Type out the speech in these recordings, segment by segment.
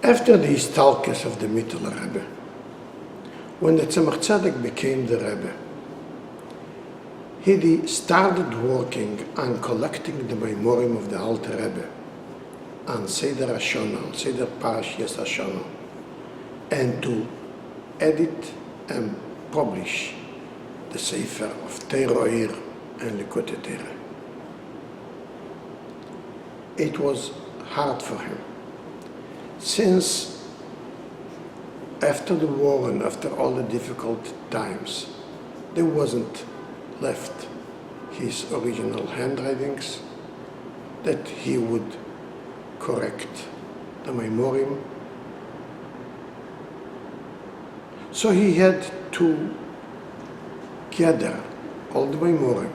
After the Histalkes of the Mittler Rebbe, when the Tzemach Tzedek became the Rebbe, he started working on collecting the Maimorim of the Alter Rebbe on Seder Hashanah, on Seder Parashias Hashanah, and to edit and publish the Sefer of Torah and Likkutei. It was hard for him, since after the war and after all the difficult times, there wasn't left his original handwritings that he would correct the Maimorim. So he had to gather all the Maimorim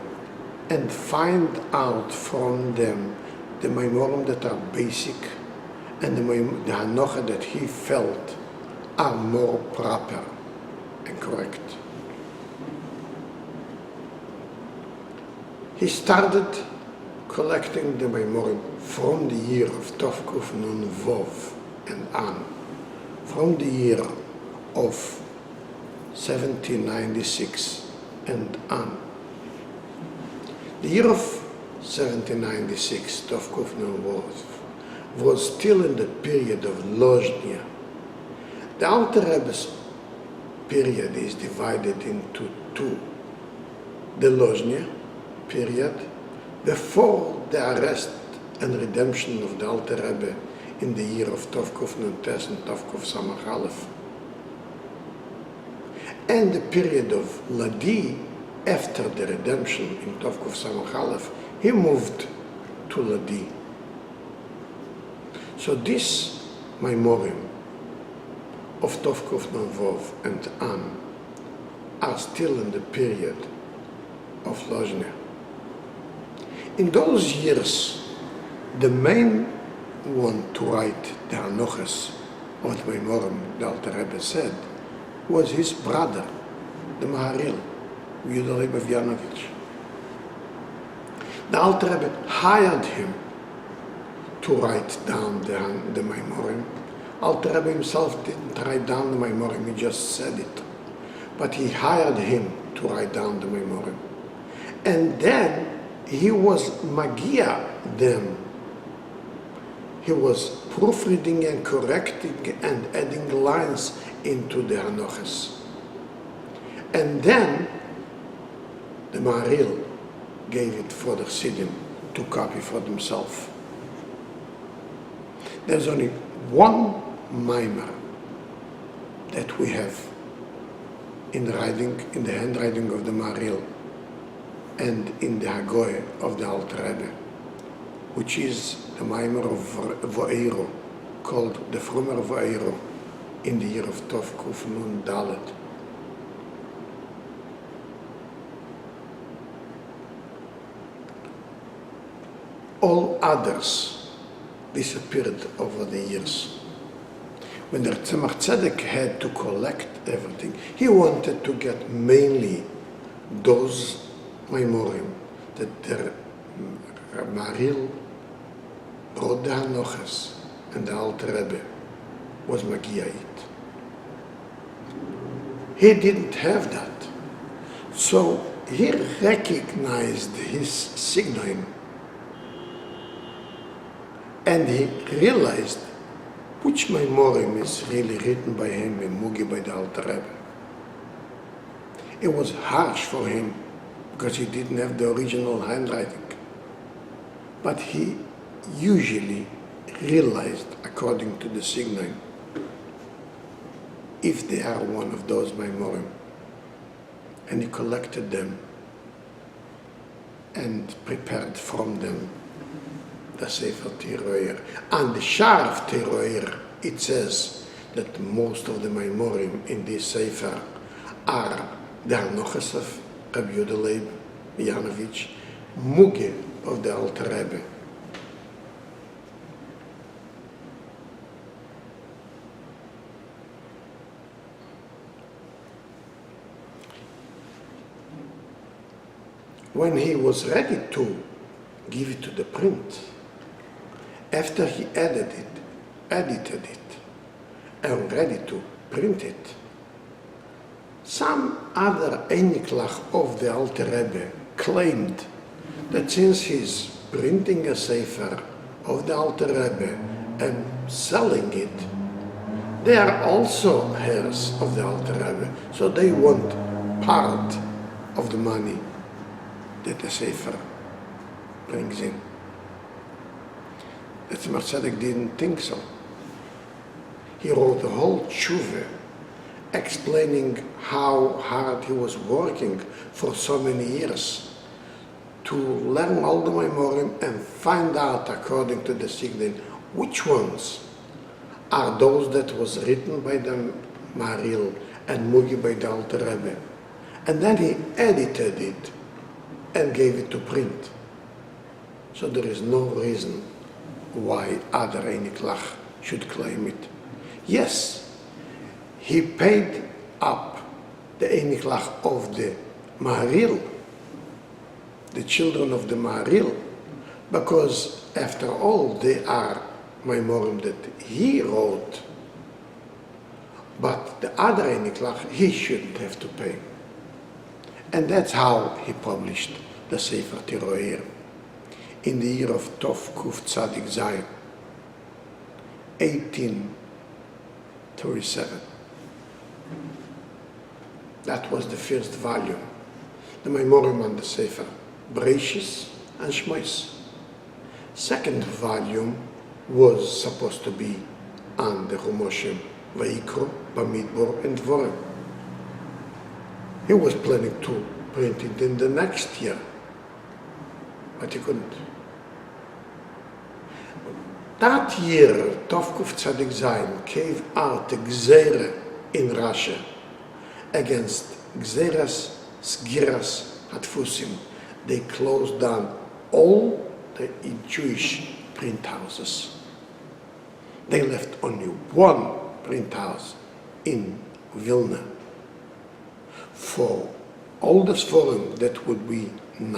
and find out from them the Maimorim that are basic and the Hanocha that he felt are more proper and correct. He started collecting the Maimorim from the year of Tovkuf Nun Vov and on, from the year of 1796 and on. The year of 1796, Tovkuf Nun Vov, was still in the period of Lozhnya. The Alter Rebbe's period is divided into two. The Lozhnya period, before the arrest and redemption of the Alter Rebbe in the year of Tovkuf Nun Tes and Tovkuf Samach Aleph, and the period of Ladi after the redemption in Tovkuf Samach Aleph. He moved to Ladi. So this Maimorim of Tovkuf Nun Vov and on are still in the period of Lozhnya. In those years, the main one to write the Hanochas of the Maimorim, the Alter Rebbe said, was his brother, the Maharil, Yehuda Leib of Yanovich. The Alter Rebbe hired him to write down the Maimorim. Alter Rebbe himself didn't write down the Maimorim, he just said it. But he hired him to write down the Maimorim. And then he was magia them. He was proofreading and correcting and adding lines into the Hanochas. And then the Maharil gave it for the Chassidim to copy for themselves. There's only one Maimer that we have in the handwriting of the Maharil and in the Hagoy of the Alter Rebbe, which is the Maimer of Vo'ero, called the Frumer Vo'ero, in the year of Tovkuf Nun Dalet. All others disappeared over the years. When the Tzemach Tzedek had to collect everything, he wanted to get mainly those Maimorim that the Maharil wrote the Hanochas and the Alter Rebbe was Magiait. He didn't have that. So he recognized his signoin and he realized which Maimorim is really written by him and Mugi by the Alter Rebbe. It was harsh for him because he didn't have the original handwriting. But he usually realized, according to the signoin, if they are one of those Maimorim. And he collected them and prepared from them the Sefer Torah. On the Shar of Torah, it says that most of the Maimorim in this Sefer are the Hanochas of Rabbi Yehuda Leib Yanovich, Muge of the Alter Rebbe. When he was ready to give it to the print, after he edited it, and ready to print it. Some other Einiklach of the Alter Rebbe claimed that since he's printing a sefer of the Alter Rebbe and selling it, they are also heirs of the Alter Rebbe, so they want part of the money that the sefer brings in. The Tzemach Tzedek didn't think so. He wrote the whole tshuva explaining how hard he was working for so many years to learn all the Maimorim and find out, according to the Sigdin, which ones are those that was written by the Maharil and Mugi by the Alter Rebbe. And then he edited it and gave it to print. So there is no reason why other Einiklach should claim it. Yes, he paid up the Einiklach of the Maharil, the children of the Maharil, because after all they are Maimorim that he wrote, but the other Einiklach he shouldn't have to pay. And that's how he published the Sefer Torah in the year of Tov Kuf Tzadik Zayin, 1837. That was the first volume, the Maimorim on the Sefer, Breishis and Shmois. Second volume was supposed to be on the Chumoshim, Vayikro, Bamidbar, and Dvorim. He was planning to print it in the next year, but he couldn't. That year, Tovkuf Tzadik Zayin gave out a Gzeira in Russia against Gzeiras Sgiras Hatfusim. They closed down all the Jewish print houses. They left only one print house in Vilna for all the Sforim that would be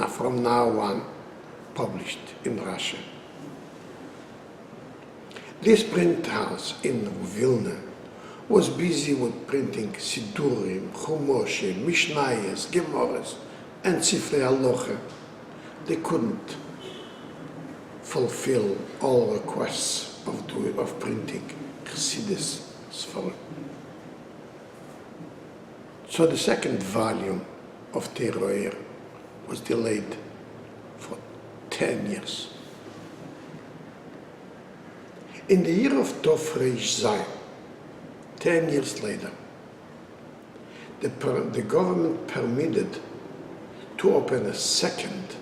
from now on published in Russia. This print house in Vilna was busy with printing Sidurim, Chumoshim, Mishnayos, Gemaras, and Sifrei Halacha. They couldn't fulfill all requests of printing Chassidus Sforim. So the second volume of Torah was delayed for 10 years. In the year of Tov Reish Zayin, 10 years later, the government permitted to open a second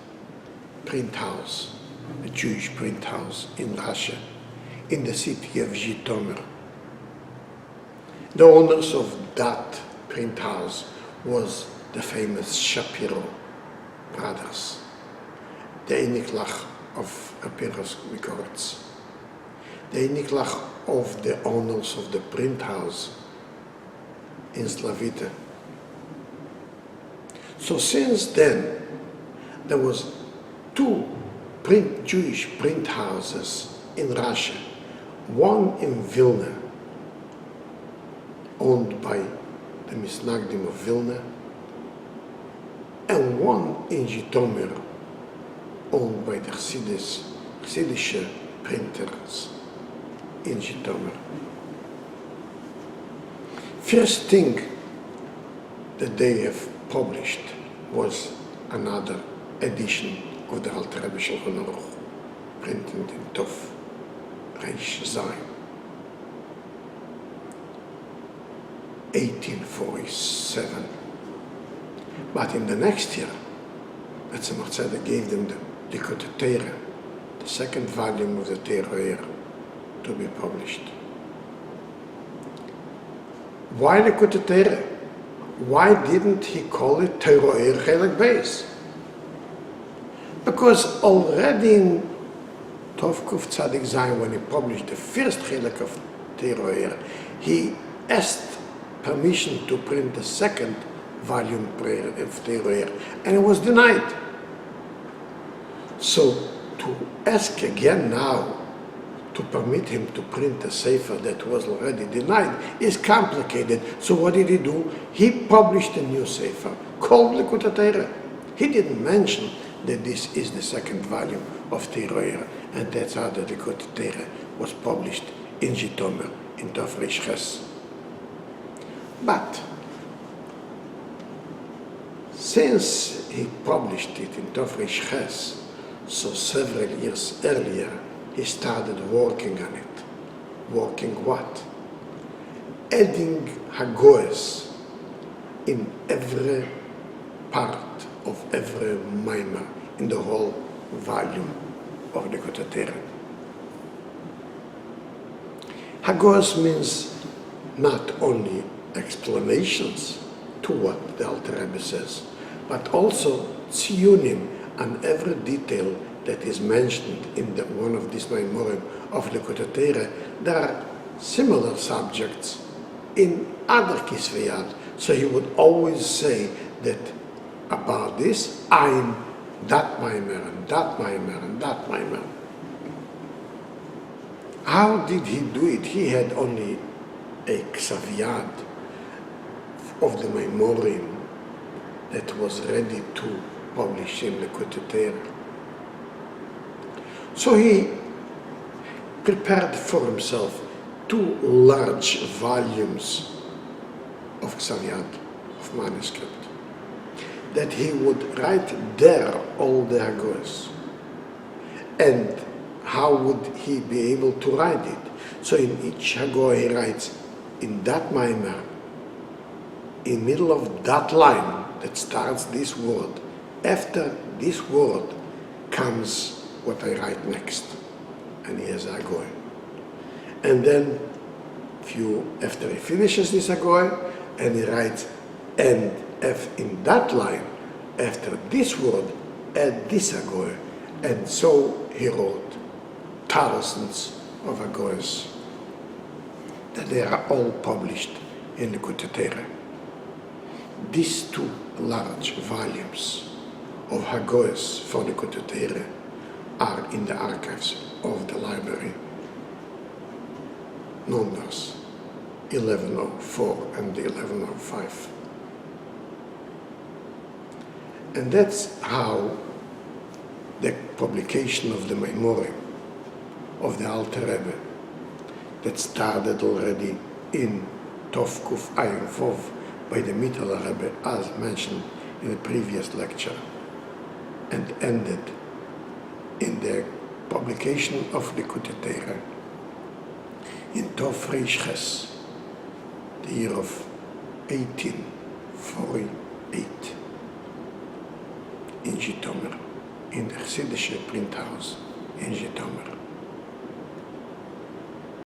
print house, a Jewish print house in Russia, in the city of Zhytomyr. The owners of that print house was the famous Shapiro brothers, the Einiklach of Apiros Mikoretz, the Einiklach of the owners of the print house in Slavita. So since then, there was two Jewish print houses in Russia, one in Vilna, owned by the Misnagdim of Vilna, and one in Zhytomyr, owned by the Chassidish printers in Zhytomyr. First thing that they have published was another edition of the Alter Rebbe Shulchan Aruch, printed in Tov Reish Zayin, 1847. But in the next year, the Tzemach Tzedek gave them the Likkutei, the second volume of the Torah, to be published. Why Likkutei? Why didn't he call it Torah Chelek Beis? Because already in Tov Kuf Tzadik Zayin, when he published the first Chelek of Torah, he asked permission to print the second volume of Torah, and it was denied. So to ask again now to permit him to print a sefer that was already denied is complicated. So what did he do? He published a new sefer called Likkutei. He didn't mention that this is the second volume of Torah, and that's how the Likkutei was published in Zitomer, in Tov Reish Ches. But since he published it in Tov Reish Ches, so several years earlier, he started working on it. Working what? Adding Hagoes in every part of every mimer in the whole volume of the Likkutei. Hagoes means not only explanations to what the Alter Rebbe says, but also tziyunim on every detail that is mentioned in one of these Maimorim of Likkutei. There are similar subjects in other Kisvei Yad. So he would always say that about this, I'm that Maimer, and that Maimer, and that Maimer. How did he do it? He had only a Kisvei Yad of the Maimorim that was ready to publish in Likkutei. So he prepared for himself 2 large volumes of Kisvei Yad, of manuscript, that he would write there all the Hagoes. And how would he be able to write it? So in each Hagoah he writes, in that Maimer, in middle of that line that starts this word, after this word comes what I write next. And he has a Hagoah. And then after he finishes this Hagoah, and he writes, and in that line, after this word, add this Hagoah. And so he wrote thousands of Hagoahs that they are all published in the Likkutei. These 2 large volumes of Hagoahs for the Likkutei are in the archives of the library, numbers 1104 and 1105. And that's how the publication of the Maimorim of the Alter Rebbe, that started already in Tov Kuf Ayin Vov by the Mittler Rebbe, as mentioned in the previous lecture, and ended in the publication of the Likkutei in Tov Reish Ches, the year of 1848, in Zitomer, in the Chassidische printhouse in Zitomer.